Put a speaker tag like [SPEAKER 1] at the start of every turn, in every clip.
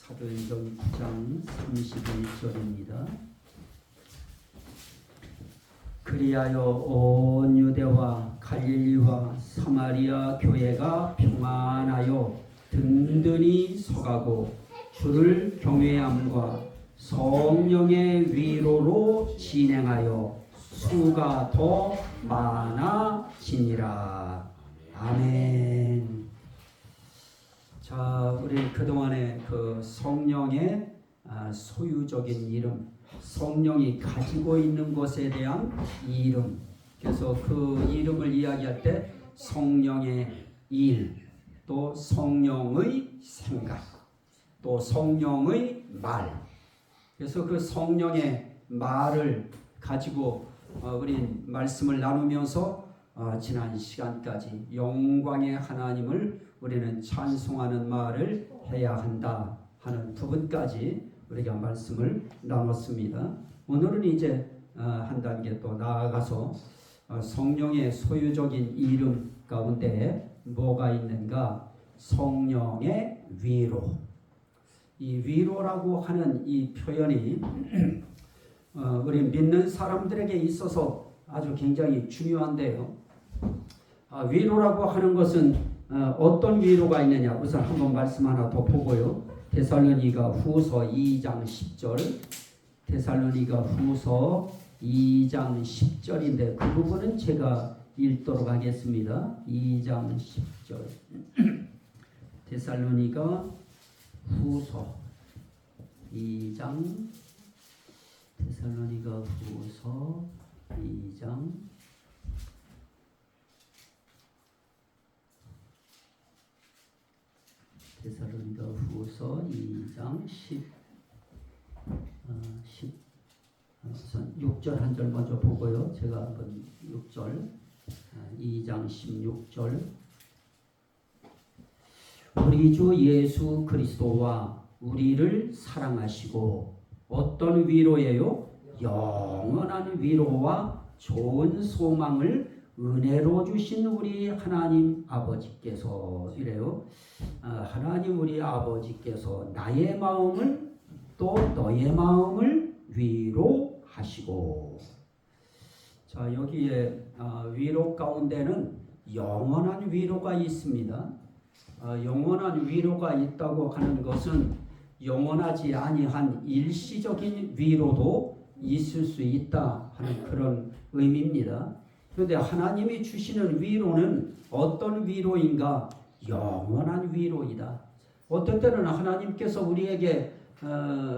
[SPEAKER 1] 사도행전 9장 31절입니다. 그리하여 온 유대와 갈릴리와 사마리아 교회가 평안하여 든든히 서가고 주를 경외함과 성령의 위로로 진행하여 수가 더 많아지니라. 아멘. 자, 우리 그동안에 그 성령의 소유적인 이름, 성령이 가지고 있는 것에 대한 이름, 그래서 그 이름을 이야기할 때 성령의 일, 또 성령의 생각, 또 성령의 말, 그래서 그 성령의 말을 가지고 우리 말씀을 나누면서 지난 시간까지 영광의 하나님을 우리는 찬송하는 말을 해야 한다 하는 부분까지 우리가 말씀을 나눴습니다. 오늘은 이제 한 단계 또 나아가서 성령의 소유적인 이름 가운데 뭐가 있는가? 성령의 위로. 이 위로라고 하는 이 표현이 우리 믿는 사람들에게 있어서 아주 굉장히 중요한데요. 위로라고 하는 것은 어떤 위로가 있느냐? 우선 한번 말씀 하나 더 보고요. 데살로니가 후서 2장 10절, 데살로니가 후서 2장 10절인데 그 부분은 제가 읽도록 하겠습니다. 2장 10절. 데살로니가 후서 2장, 데살로니가 후서 2장 데살로니가 후서 2장 6절 한 절 먼저 보고요. 제가 한번 6절 2장 16절 우리 주 예수 그리스도와 우리를 사랑하시고 어떤 위로예요? 영원한 위로와 좋은 소망을 은혜로 주신 우리 하나님 아버지께서 이래요. 하나님 우리 아버지께서 나의 마음을 또 너의 마음을 위로하시고. 자, 여기에 위로 가운데는 영원한 위로가 있습니다. 영원한 위로가 있다고 하는 것은 영원하지 아니한 일시적인 위로도 있을 수 있다 하는 그런 의미입니다. 그런데 하나님이 주시는 위로는 어떤 위로인가? 영원한 위로이다. 어떤 때는 하나님께서 우리에게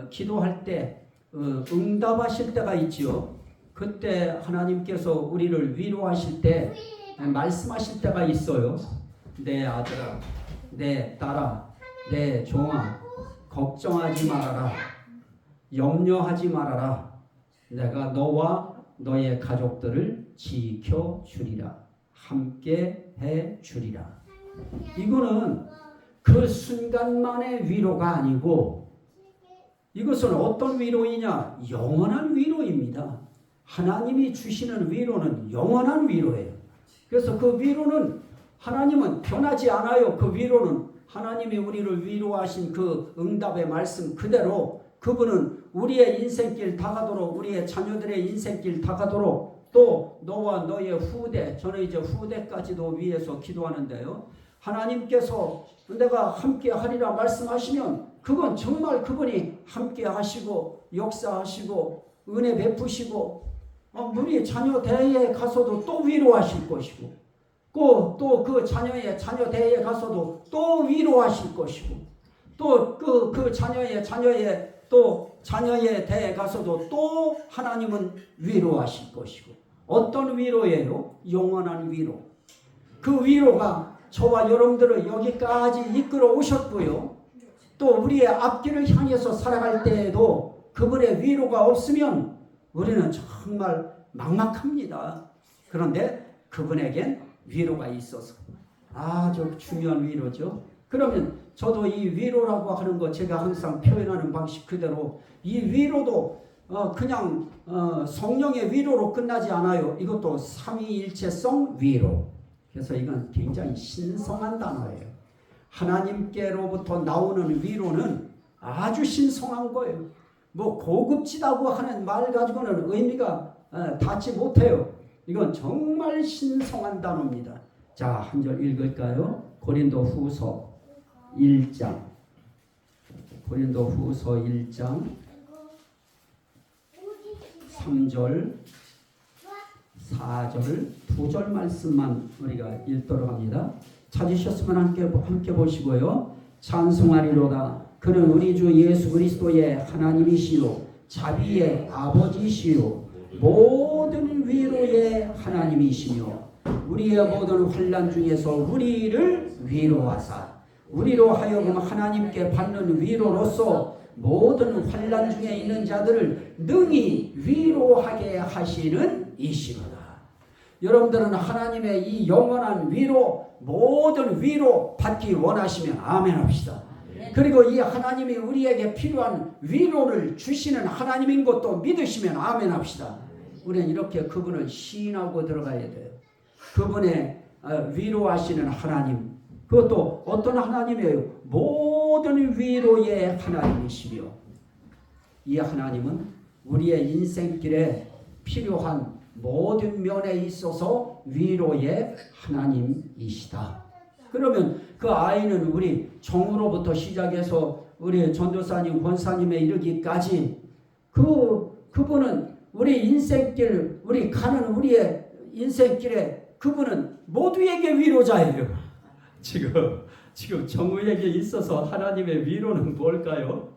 [SPEAKER 1] 기도할 때 응답하실 때가 있지요. 그때 하나님께서 우리를 위로하실 때 말씀하실 때가 있어요. 내 아들아, 내 딸아, 내 종아, 걱정하지 말아라. 염려하지 말아라. 내가 너와 너의 가족들을 지켜주리라. 함께 해주리라. 이거는 그 순간만의 위로가 아니고 이것은 어떤 위로이냐? 영원한 위로입니다. 하나님이 주시는 위로는 영원한 위로예요. 그래서 그 위로는 하나님은 변하지 않아요. 그 위로는 하나님이 우리를 위로하신 그 응답의 말씀 그대로 그분은 우리의 인생길 다가도록 우리의 자녀들의 인생길 다가도록 또 너와 너의 후대, 저는 이제 후대까지도 위해서 기도하는데요. 하나님께서 내가 함께 하리라 말씀하시면 그건 정말 그분이 함께 하시고 역사하시고 은혜 베푸시고 우리 자녀 대에 가서도 또 위로하실 것이고 또 그 자녀의 자녀 대에 가서도 또 위로하실 것이고 또 그 자녀의 또 자녀의 대에 가서도 또 하나님은 위로하실 것이고 어떤 위로예요? 영원한 위로. 그 위로가 저와 여러분들을 여기까지 이끌어 오셨고요. 또 우리의 앞길을 향해서 살아갈 때에도 그분의 위로가 없으면 우리는 정말 막막합니다. 그런데 그분에겐 위로가 있어서 아주 중요한 위로죠. 그러면 저도 이 위로라고 하는 거 제가 항상 표현하는 방식 그대로 이 위로도 그냥 성령의 위로로 끝나지 않아요. 이것도 삼위일체성 위로. 그래서 이건 굉장히 신성한 단어예요. 하나님께로부터 나오는 위로는 아주 신성한 거예요. 뭐 고급지다고 하는 말 가지고는 의미가 닿지 못해요. 이건 정말 신성한 단어입니다. 자, 한 절 읽을까요? 고린도후서 1장. 고린도후서 1장 3절 4절 2절 말씀만 우리가 읽도록 합니다. 찾으셨으면 함께 보시고요. 찬송하리로다. 그는 우리 주 예수 그리스도의 하나님이시요 자비의 아버지시요 모든 위로의 하나님이시며 우리의 모든 환난 중에서 우리를 위로하사 우리로 하여금 하나님께 받는 위로로서 모든 환난 중에 있는 자들을 능히 위로하게 하시는 이시로다. 여러분들은 하나님의 이 영원한 위로, 모든 위로 받기 원하시면 아멘 합시다. 그리고 이 하나님이 우리에게 필요한 위로를 주시는 하나님인 것도 믿으시면 아멘 합시다. 우리는 이렇게 그분을 시인하고 들어가야 돼요. 그분의 위로하시는 하나님, 그것도 어떤 하나님이에요? 모든 위로의 하나님이시며 이 하나님은 우리의 인생길에 필요한 모든 면에 있어서 위로의 하나님이시다. 그러면 그 아이는 우리 종으로부터 시작해서 우리 전도사님, 권사님에 이르기까지 그분은 우리 인생길, 우리 가는 우리의 인생길에 그분은 모두에게 위로자예요. 지금 정우에게 있어서 하나님의 위로는 뭘까요?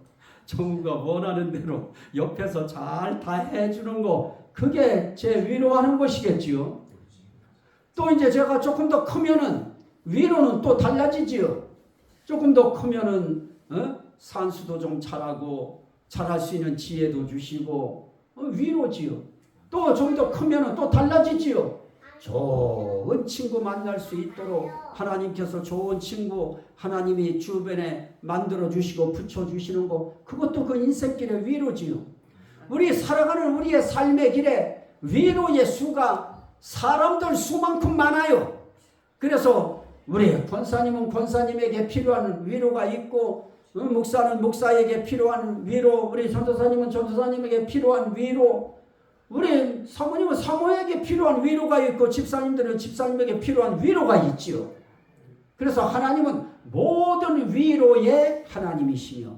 [SPEAKER 1] 정우가 원하는 대로 옆에서 잘 다 해주는 거, 그게 제 위로하는 것이겠지요. 또 이제 제가 조금 더 크면은 위로는 또 달라지지요. 조금 더 크면은 산수도 좀 잘하고 잘할 수 있는 지혜도 주시고 위로지요. 또 좀 더 크면은 또 달라지지요. 좋은 친구 만날 수 있도록 하나님께서 좋은 친구 하나님이 주변에 만들어 주시고 붙여 주시는 거, 그것도 그 인생길의 위로지요. 우리 살아가는 우리의 삶의 길에 위로의 수가 사람들 수만큼 많아요. 그래서 우리 권사님은 권사님에게 필요한 위로가 있고 목사는 목사에게 필요한 위로, 우리 전도사님은 전도사님에게 필요한 위로, 우리 사모님은 사모에게 필요한 위로가 있고 집사님들은 집사님에게 필요한 위로가 있지요. 그래서 하나님은 모든 위로의 하나님이시며,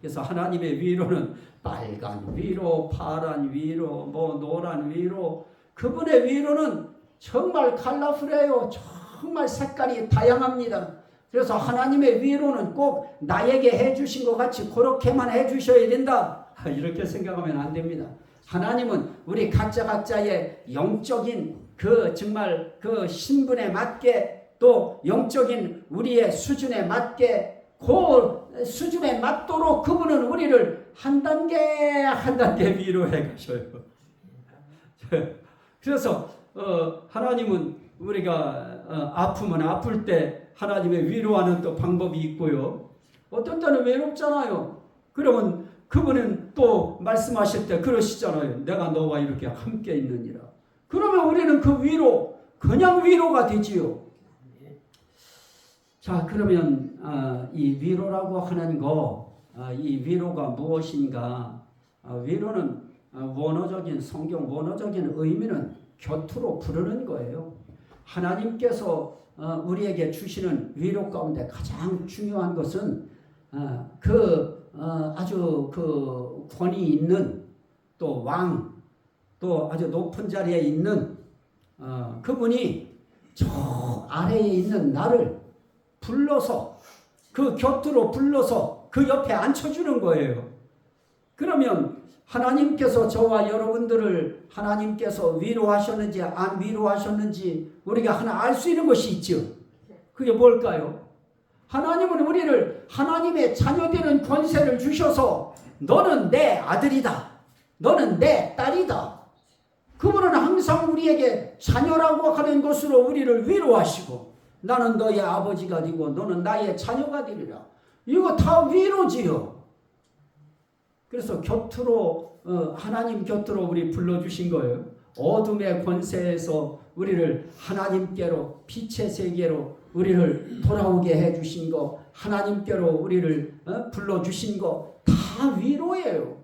[SPEAKER 1] 그래서 하나님의 위로는 빨간 위로, 파란 위로, 노란 위로, 그분의 위로는 정말 컬러풀해요. 정말 색깔이 다양합니다. 그래서 하나님의 위로는 꼭 나에게 해주신 것 같이 그렇게만 해주셔야 된다, 이렇게 생각하면 안 됩니다. 하나님은 우리 각자의 영적인 정말 그 신분에 맞게, 또 영적인 우리의 수준에 맞게, 그 수준에 맞도록 그분은 우리를 한 단계 위로해 가셔요. 그래서 하나님은 우리가 아프면 아플 때 하나님의 위로하는 또 방법이 있고요. 어떤 때는 외롭잖아요. 그러면 그분은 또 말씀하실 때 그러시잖아요. 내가 너와 이렇게 함께 있느니라. 그러면 우리는 그 위로, 그냥 위로가 되지요. 자, 그러면 이 위로라고 하는 거, 이 위로가 무엇인가? 위로는 성경 원어적인 의미는 곁으로 부르는 거예요. 하나님께서 우리에게 주시는 위로 가운데 가장 중요한 것은 아주 그 권위 있는 또 왕, 또 아주 높은 자리에 있는 그분이 저 아래에 있는 나를 불러서 그 곁으로 불러서 그 옆에 앉혀주는 거예요. 그러면 하나님께서 저와 여러분들을 하나님께서 위로하셨는지 안 위로하셨는지 우리가 하나 알 수 있는 것이 있죠. 그게 뭘까요? 하나님은 우리를 하나님의 자녀되는 권세를 주셔서 너는 내 아들이다, 너는 내 딸이다. 그분은 항상 우리에게 자녀라고 하는 것으로 우리를 위로하시고, 나는 너의 아버지가 되고 너는 나의 자녀가 되리라. 이거 다 위로지요. 그래서 곁으로 하나님 곁으로 우리 불러주신 거예요. 어둠의 권세에서 우리를 하나님께로, 빛의 세계로 우리를 돌아오게 해주신 거, 하나님께로 우리를 불러주신 거, 다 위로예요.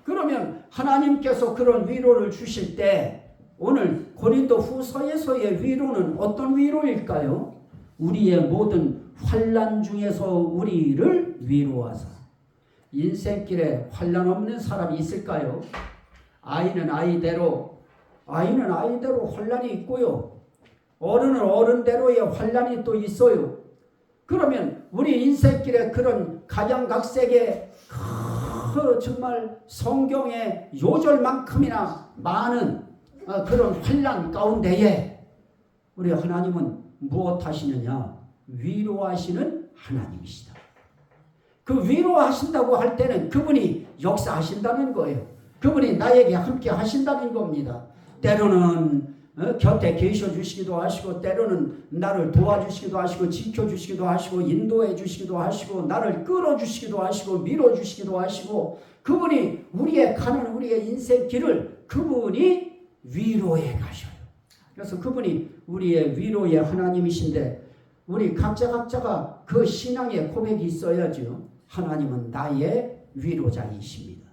[SPEAKER 1] 그러면 하나님께서 그런 위로를 주실 때 오늘 고린도 후서에서의 위로는 어떤 위로일까요? 우리의 모든 환난 중에서 우리를 위로하사. 인생길에 환난 없는 사람이 있을까요? 아이는 아이대로 환난이 있고요. 어른은 어른대로의 환난이 또 있어요. 그러면 우리 인생길에 그런 각양각색의 정말 성경의 요절만큼이나 많은 그런 환난 가운데에 우리 하나님은 무엇 하시느냐? 위로하시는 하나님이시다. 그 위로하신다고 할 때는 그분이 역사하신다는 거예요. 그분이 나에게 함께 하신다는 겁니다. 때로는 곁에 계셔 주시기도 하시고, 때로는 나를 도와주시기도 하시고, 지켜주시기도 하시고, 인도해 주시기도 하시고, 나를 끌어주시기도 하시고, 밀어주시기도 하시고, 그분이 우리의 인생 길을 그분이 위로해 가셔요. 그래서 그분이 우리의 위로의 하나님이신데, 우리 각자가 그 신앙의 고백이 있어야죠. 하나님은 나의 위로자이십니다.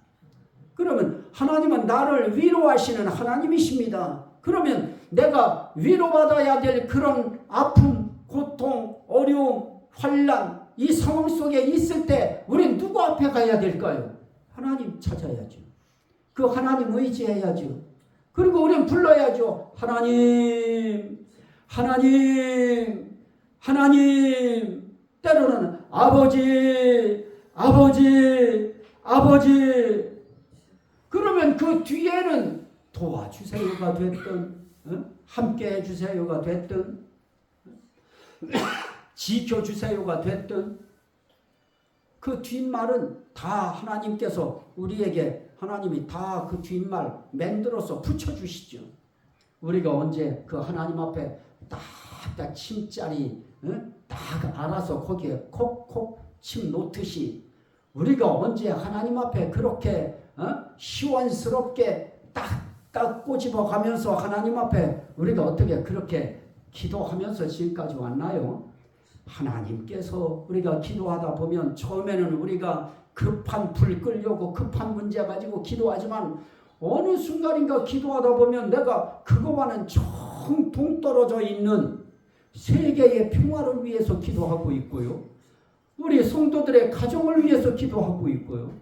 [SPEAKER 1] 그러면 하나님은 나를 위로하시는 하나님이십니다. 그러면 내가 위로받아야 될 그런 아픔, 고통, 어려움, 환난 이 상황 속에 있을 때 우리는 누구 앞에 가야 될까요? 하나님 찾아야죠. 그 하나님 의지해야죠. 그리고 우리는 불러야죠. 하나님, 하나님, 하나님. 때로는 아버지, 아버지, 아버지. 그러면 그 뒤에는 도와주세요가 됐든, 함께 해주세요가 됐든, 지켜주세요가 됐든, 그 뒷말은 다 하나님께서 우리에게 하나님이 다 그 뒷말 만들어서 붙여주시죠. 우리가 언제 그 하나님 앞에 딱 침자리 딱 알아서 거기에 콕콕 침 놓듯이 우리가 언제 하나님 앞에 그렇게 시원스럽게 딱 꼬집어 가면서 하나님 앞에 우리가 어떻게 그렇게 기도하면서 지금까지 왔나요? 하나님께서 우리가 기도하다 보면 처음에는 우리가 급한 불 끌려고 급한 문제 가지고 기도하지만 어느 순간인가 기도하다 보면 내가 그거와는 정 동떨어져 있는 세계의 평화를 위해서 기도하고 있고요. 우리 성도들의 가정을 위해서 기도하고 있고요.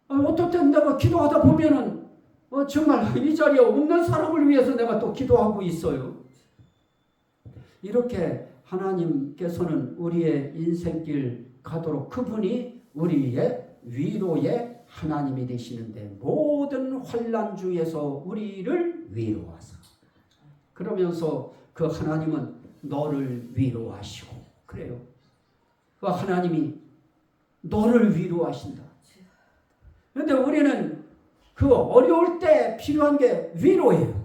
[SPEAKER 1] 어떨 땐 내가 기도하다 보면은 정말 이 자리에 없는 사람을 위해서 내가 또 기도하고 있어요. 이렇게 하나님께서는 우리의 인생길 가도록 그분이 우리의 위로의 하나님이 되시는데 모든 환난 중에서 우리를 위로하사 그러면서 그 하나님은 너를 위로하시고 그래요. 그 하나님이 너를 위로하신다. 그런데 우리는 그 어려울 때 필요한 게 위로예요.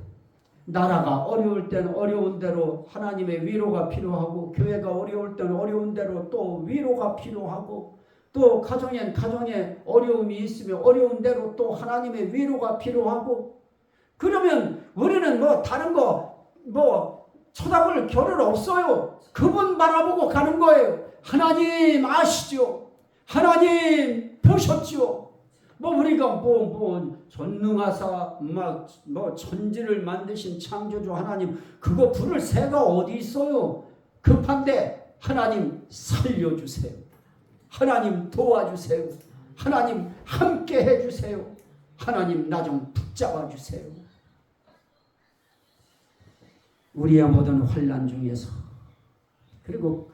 [SPEAKER 1] 나라가 어려울 때는 어려운 대로 하나님의 위로가 필요하고 교회가 어려울 때는 어려운 대로 또 위로가 필요하고 또 가정에 어려움이 있으면 어려운 대로 또 하나님의 위로가 필요하고 그러면 우리는 다른 거 쳐다볼 겨를 없어요. 그분 바라보고 가는 거예요. 하나님 아시죠? 하나님 보셨죠? 우리가 전능하사 천지를 만드신 창조주 하나님 그거 부를 새가 어디 있어요? 급한데 하나님 살려주세요. 하나님 도와주세요. 하나님 함께 해주세요. 하나님 나 좀 붙잡아 주세요. 우리의 모든 환난 중에서 그리고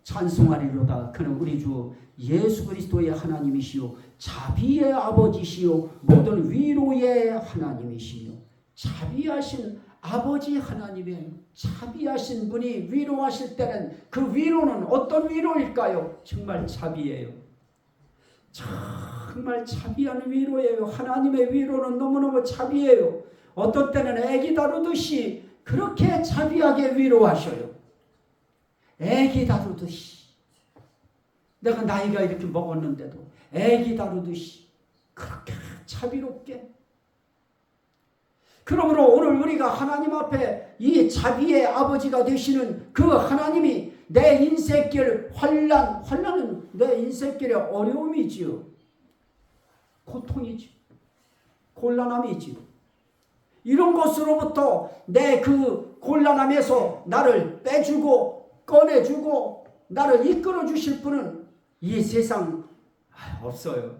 [SPEAKER 1] 찬송하리로다. 그는 우리 주 예수 그리스도의 하나님이시요 자비의 아버지시요 모든 위로의 하나님이시요 자비하신 아버지 하나님의 자비하신 분이 위로하실 때는 그 위로는 어떤 위로일까요? 정말 자비예요. 정말 자비한 위로예요. 하나님의 위로는 너무너무 자비예요. 어떤 때는 애기 다루듯이 그렇게 자비하게 위로하셔요. 애기 다루듯이. 내가 나이가 이렇게 먹었는데도 애기 다루듯이 그렇게 자비롭게. 그러므로 오늘 우리가 하나님 앞에 이 자비의 아버지가 되시는 그 하나님이 내 인생길 환난은 내 인생길의 어려움이지요. 고통이지. 곤란함이지. 이런 것으로부터 내 그 곤란함에서 나를 빼주고 꺼내주고 나를 이끌어 주실 분은 이 세상 없어요.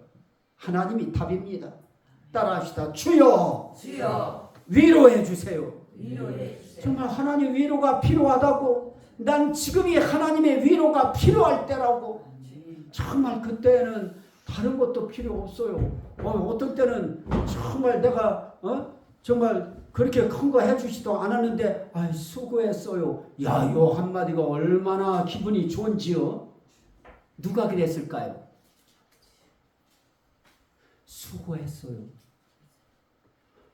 [SPEAKER 1] 하나님이 답입니다. 따라합시다. 주여,
[SPEAKER 2] 주여
[SPEAKER 1] 위로해 주세요.
[SPEAKER 2] 위로해 주세요.
[SPEAKER 1] 정말 하나님 위로가 필요하다고, 난 지금이 하나님의 위로가 필요할 때라고. 정말 그때는 다른 것도 필요 없어요. 어떤 때는 정말 내가 정말 그렇게 큰 거 해주지도 않았는데 수고했어요. 야, 요 한마디가 얼마나 기분이 좋은지요. 누가 그랬을까요? 수고했어요.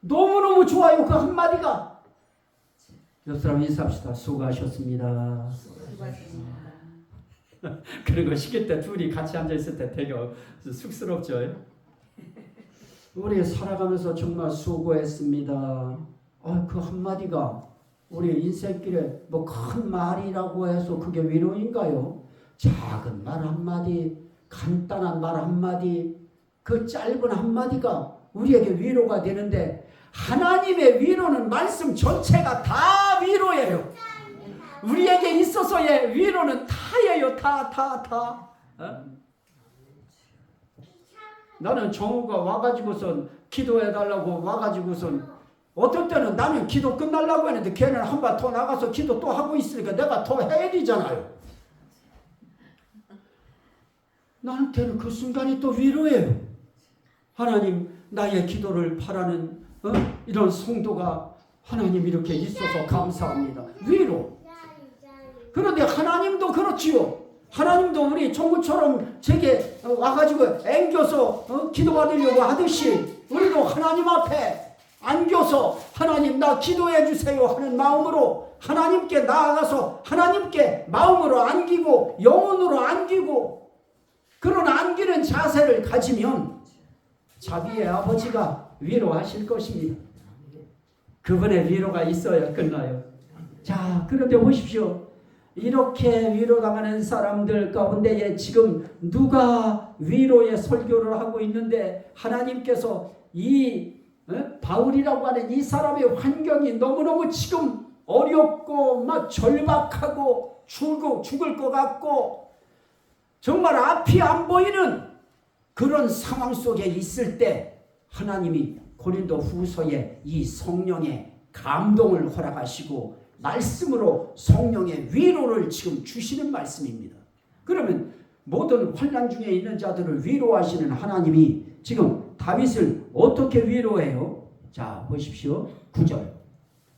[SPEAKER 1] 너무너무 좋아요. 그 한마디가. 옆 사람 인사합시다. 수고하셨습니다.
[SPEAKER 2] 수고하셨습니다.
[SPEAKER 1] 그런 거 시킬 때 둘이 같이 앉아있을 때 되게 쑥스럽죠. 우리 살아가면서 정말 수고했습니다. 그 한마디가 우리 인생길에 뭐 큰 말이라고 해서 그게 위로인가요? 작은 말 한마디, 간단한 말 한마디, 그 짧은 한마디가 우리에게 위로가 되는데, 하나님의 위로는 말씀 전체가 다 위로예요. 우리에게 있어서의 위로는 다예요. 다. 나는 정우가 와가지고선 기도해달라고 와가지고선 어떤 때는 나는 기도 끝나려고 했는데 걔는 한 번 더 나가서 기도 또 하고 있으니까 내가 더 해야 되잖아요. 나한테는 그 순간이 또 위로예요. 하나님, 나의 기도를 바라는 이런 성도가 하나님 이렇게 있어서 감사합니다. 위로. 그런데 하나님도 그렇지요. 하나님도 우리 종구처럼 제게 와가지고 앵겨서 기도받으려고 하듯이 우리도 하나님 앞에 안겨서 하나님 나 기도해 주세요 하는 마음으로 하나님께 나아가서 하나님께 마음으로 안기고 영혼으로 안기고 그런 안기는 자세를 가지면 자비의 아버지가 위로하실 것입니다. 그분의 위로가 있어야 끝나요. 자, 그런데 보십시오. 이렇게 위로당하는 사람들 가운데에 지금 누가 위로의 설교를 하고 있는데 하나님께서 이 바울이라고 하는 이 사람의 환경이 너무너무 지금 어렵고 막 절박하고 죽을 것 같고 정말 앞이 안 보이는 그런 상황 속에 있을 때 하나님이 고린도 후서에 이 성령의 감동을 허락하시고 말씀으로 성령의 위로를 지금 주시는 말씀입니다. 그러면 모든 환난 중에 있는 자들을 위로하시는 하나님이 지금 다윗을 어떻게 위로해요? 자, 보십시오. 9절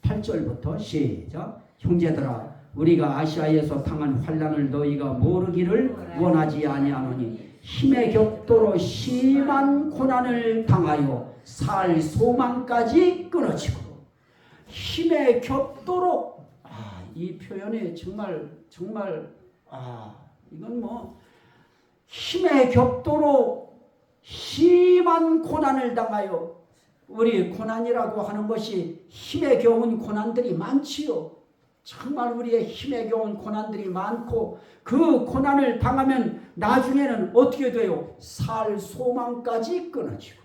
[SPEAKER 1] 8절부터 시작. 형제들아, 우리가 아시아에서 당한 환난을 너희가 모르기를 원하지 아니하노니 힘의 격도로 심한 고난을 당하여 살 소망까지 끊어지고. 힘의 격도로, 이 표현이 정말 이건 뭐 힘의 격도로 심한 고난을 당하여. 우리 고난이라고 하는 것이 힘에 겨운 고난들이 많지요. 정말 우리의 힘에 겨운 고난들이 많고 그 고난을 당하면 나중에는 어떻게 돼요? 살 소망까지 끊어지고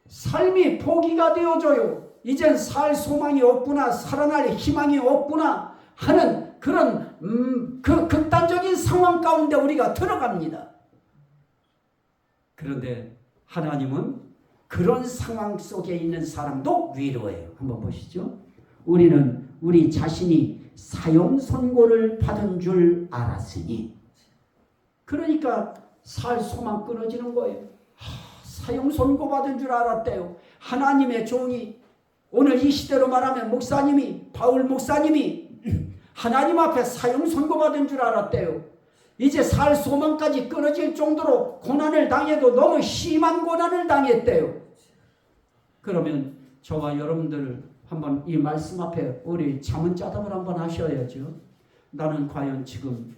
[SPEAKER 1] 삶이 포기가 되어져요. 이젠 살 소망이 없구나, 살아날 희망이 없구나 하는 그런 그 극단적인 상황 가운데 우리가 들어갑니다. 그런데 하나님은 그런 상황 속에 있는 사람도 위로해요. 한번 보시죠. 우리는 우리 자신이 사형 선고를 받은 줄 알았으니. 그러니까 살 소망 끊어지는 거예요. 사형 선고 받은 줄 알았대요. 하나님의 종이, 오늘 이 시대로 말하면 목사님이, 바울 목사님이 하나님 앞에 사형 선고 받은 줄 알았대요. 이제 살 소망까지 끊어질 정도로 고난을 당해도 너무 심한 고난을 당했대요. 그러면 저와 여러분들 한번 이 말씀 앞에 우리 자문자답을 한번 하셔야죠. 나는 과연 지금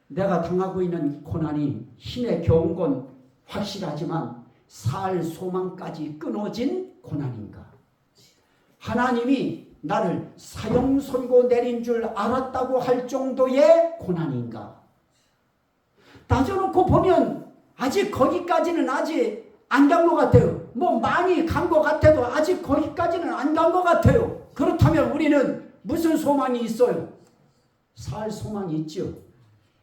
[SPEAKER 1] 내가 당하고 있는 고난이 힘에 겨운 건 확실하지만 살 소망까지 끊어진 고난인가? 하나님이 나를 사형 선고 내린 줄 알았다고 할 정도의 고난인가? 따져놓고 보면 아직 거기까지는 아직 안 간 것 같아요. 뭐 많이 간 것 같아도 아직 거기까지는 안 간 것 같아요. 그렇다면 우리는 무슨 소망이 있어요? 살 소망이 있죠.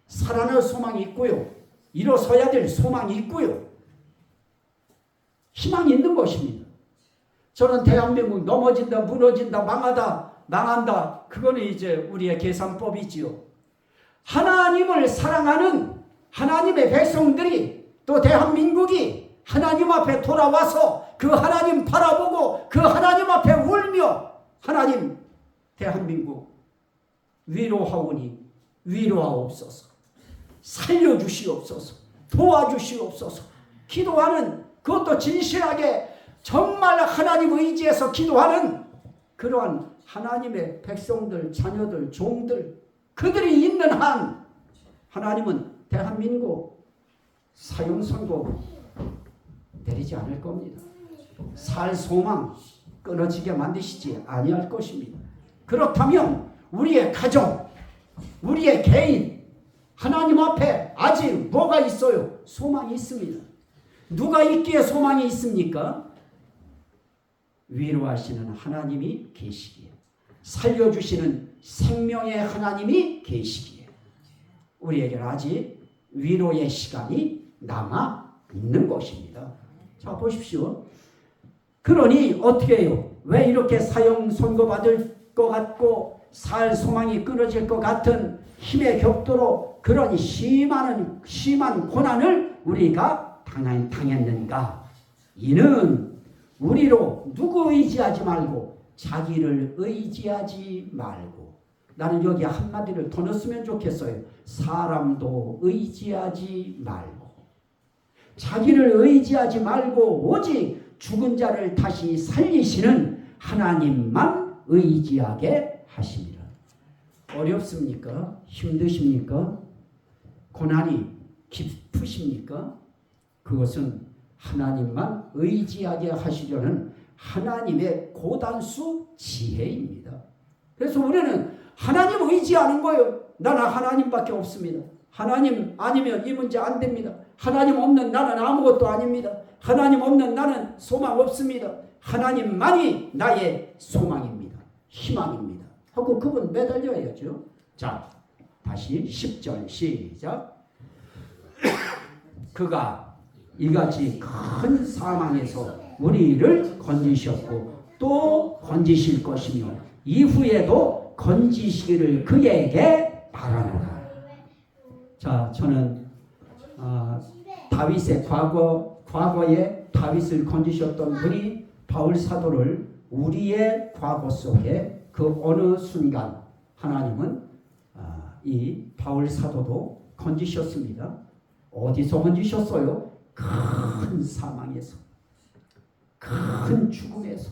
[SPEAKER 1] 살아날 소망이 있고요. 일어서야 될 소망이 있고요. 희망이 있는 것입니다. 저는 대한민국 넘어진다, 무너진다, 망한다. 그거는 이제 우리의 계산법이지요. 하나님을 사랑하는 하나님의 백성들이 또 대한민국이 하나님 앞에 돌아와서 그 하나님 바라보고 그 하나님 앞에 울며 하나님 대한민국 위로하오니 위로하옵소서, 살려주시옵소서, 도와주시옵소서 기도하는, 그것도 진실하게 정말 하나님 의지해서 기도하는 그러한 하나님의 백성들, 자녀들, 종들, 그들이 있는 한 하나님은 대한민국 사형선고 내리지 않을 겁니다. 살 소망 끊어지게 만드시지 아니할 것입니다. 그렇다면 우리의 가정, 우리의 개인, 하나님 앞에 아직 뭐가 있어요? 소망이 있습니다. 누가 있기에 소망이 있습니까? 위로하시는 하나님이 계시기에, 살려주시는 생명의 하나님이 계시기에 우리에게는 아직 위로의 시간이 남아 있는 것입니다. 자, 보십시오. 그러니 어떻게 해요? 왜 이렇게 사형 선고받을 것 같고 살 소망이 끊어질 것 같은 힘의 격도로 그런 심한 고난을 우리가 당했는가? 이는 우리로 누구 의지하지 말고 자기를 의지하지 말고, 나는 여기 한마디를 더 넣었으면 좋겠어요. 사람도 의지하지 말고, 자기를 의지하지 말고 오직 죽은 자를 다시 살리시는 하나님만 의지하게 하십니다. 어렵습니까? 힘드십니까? 고난이 깊으십니까? 그것은 하나님만 의지하게 하시려는 하나님의 고단수 지혜입니다. 그래서 우리는 하나님 의지하는 거예요. 나는 하나님밖에 없습니다. 하나님 아니면 이 문제 안 됩니다. 하나님 없는 나는 아무것도 아닙니다. 하나님 없는 나는 소망 없습니다. 하나님만이 나의 소망입니다. 희망입니다. 하고 그분 매달려야죠. 자, 다시 10절 시작. 그가 이같이 큰 사망에서 우리를 건지셨고 또 건지실 것이며 이후에도 건지시기를 그에게 바라노라. 자, 저는 다윗의 과거에 다윗을 건지셨던 분이 바울 사도를 우리의 과거 속에 그 어느 순간 하나님은 이 바울 사도도 건지셨습니다. 어디서 건지셨어요? 큰 사망에서, 큰 죽음에서,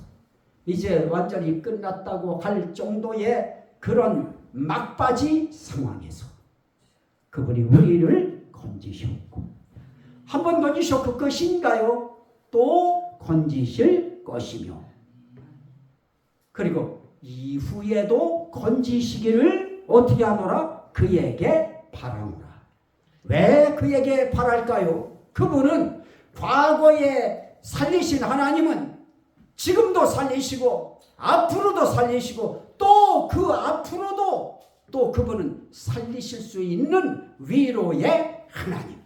[SPEAKER 1] 이제 완전히 끝났다고 할 정도의 그런 막바지 상황에서 그분이 우리를 건지셨고, 한 번 건지셨고 것인가요? 또 건지실 것이며, 그리고 이후에도 건지시기를 어떻게 하노라? 그에게 바라노라. 왜 그에게 바랄까요? 그분은 과거에 살리신 하나님은 지금도 살리시고 앞으로도 살리시고 또 그 앞으로도 또 그분은 살리실 수 있는 위로의 하나님.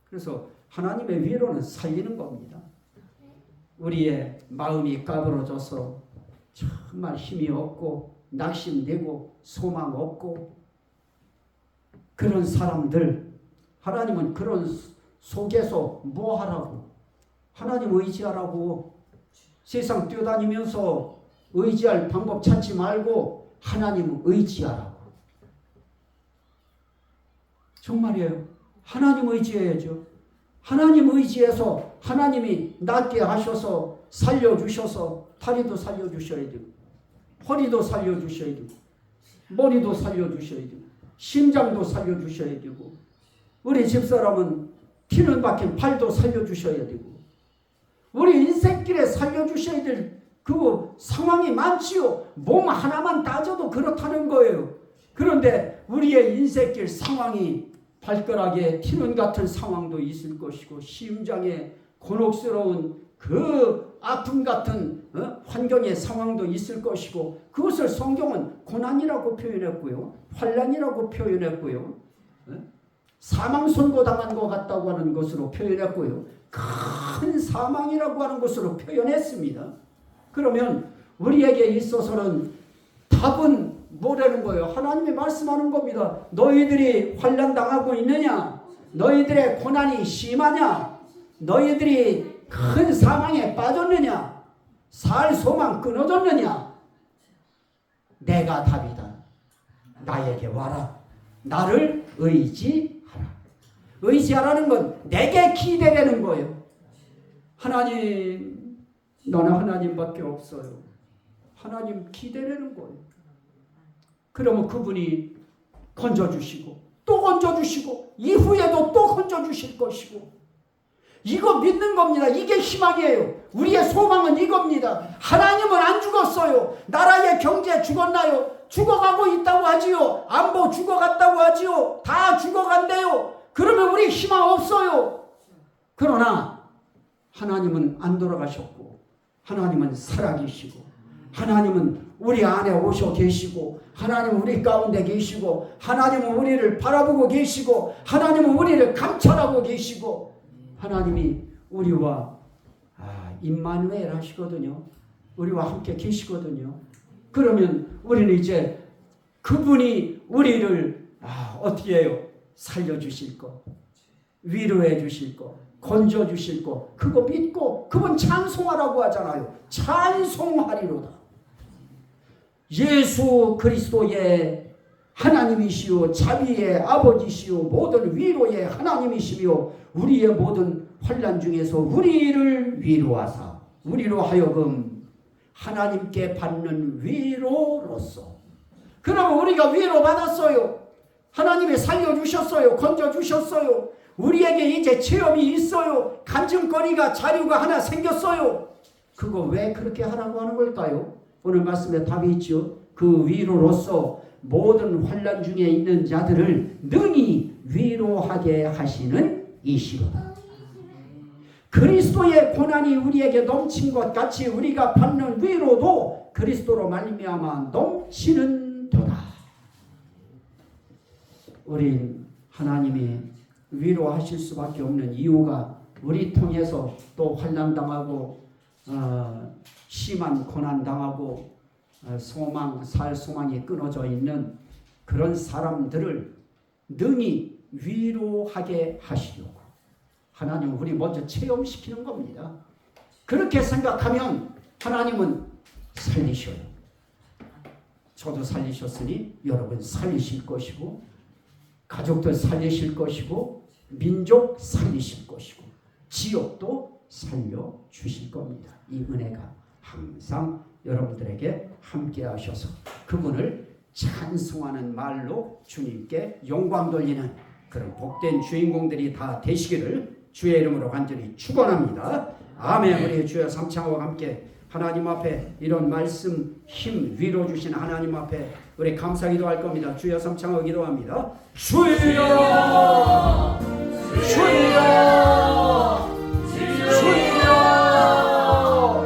[SPEAKER 1] 그래서 하나님의 위로는 살리는 겁니다. 우리의 마음이 까부러져서 정말 힘이 없고 낙심되고 소망 없고 그런 사람들, 하나님은 그런 속에서 뭐 하라고? 하나님 의지하라고. 세상 뛰어다니면서 의지할 방법 찾지 말고 하나님 의지하라고. 정말이에요. 하나님 의지해야죠. 하나님 의지해서 하나님이 낫게 하셔서 살려주셔서 다리도 살려주셔야 되고 허리도 살려주셔야 되고 머리도 살려주셔야 되고 심장도 살려주셔야 되고 우리 집사람은 피는 박힌 팔도 살려주셔야 되고 우리 인생길에 살려주셔야 될 그 상황이 많지요. 몸 하나만 따져도 그렇다는 거예요. 그런데 우리의 인생길 상황이 발가락에 티는 같은 상황도 있을 것이고 심장에 곤혹스러운 그 아픔 같은 환경의 상황도 있을 것이고 그것을 성경은 고난이라고 표현했고요. 환난이라고 표현했고요. 사망 선고당한 것 같다고 하는 것으로 표현했고요. 큰 사망이라고 하는 것으로 표현했습니다. 그러면 우리에게 있어서는 답은 뭐라는 거예요? 하나님이 말씀하는 겁니다. 너희들이 환난 당하고 있느냐? 너희들의 고난이 심하냐? 너희들이 큰 사망에 빠졌느냐? 살 소망 끊어졌느냐? 내가 답이다. 나에게 와라. 나를 의지하라. 의지하라는 건 내게 기대되는 거예요. 하나님, 너는 하나님밖에 없어요. 하나님 기대되는 거예요. 그러면 그분이 건져주시고 또 건져주시고 이후에도 또 건져주실 것이고 이거 믿는 겁니다. 이게 희망이에요. 우리의 소망은 이겁니다. 하나님은 안 죽었어요. 나라의 경제 죽었나요? 죽어가고 있다고 하지요. 안보 죽어갔다고 하지요. 다 죽어간대요. 그러면 우리 희망 없어요. 그러나 하나님은 안 돌아가셨고 하나님은 살아계시고 하나님은 우리 안에 오셔 계시고 하나님은 우리 가운데 계시고 하나님은 우리를 바라보고 계시고 하나님은 우리를 감찰하고 계시고 하나님이 우리와 임마누엘 하시거든요. 우리와 함께 계시거든요. 그러면 우리는 이제 그분이 우리를 어떻게 해요? 살려주실 거, 위로해 주실 거, 건져 주실 거, 그거 믿고 그분 찬송하라고 하잖아요. 찬송하리로다. 예수 그리스도의 하나님이시오 자비의 아버지시오 모든 위로의 하나님이시며 우리의 모든 환난 중에서 우리를 위로하사 우리로 하여금 하나님께 받는 위로로서 그러면 우리가 위로받았어요. 하나님이 살려주셨어요. 건져주셨어요. 우리에게 이제 체험이 있어요. 간증거리가 자료가 하나 생겼어요. 그거 왜 그렇게 하라고 하는 걸까요? 오늘 말씀에 답이 있죠. 그 위로로서 모든 환난 중에 있는 자들을 능히 위로하게 하시는 이시로다. 그리스도의 고난이 우리에게 넘친 것 같이 우리가 받는 위로도 그리스도로 말미암아 넘치는 도다. 우린 하나님이 위로하실 수밖에 없는 이유가 우리 통해서 또 환난당하고 심한 고난당하고 살 소망이 끊어져 있는 그런 사람들을 능히 위로하게 하시려고 하나님은 우리 먼저 체험시키는 겁니다. 그렇게 생각하면 하나님은 살리셔요. 저도 살리셨으니 여러분 살리실 것이고 가족들 살리실 것이고 민족 살리실 것이고 지역도 살려주실 겁니다. 이 은혜가 항상 여러분들에게 함께 하셔서 그분을 찬송하는 말로 주님께 영광 돌리는 그런 복된 주인공들이 다 되시기를 주의 이름으로 간절히 축원합니다. 아멘. 우리 주여 삼창과 함께 하나님 앞에 이런 말씀 힘 위로 주신 하나님 앞에 우리 감사 기도할 겁니다. 주여 삼창과 기도합니다. 주여 주여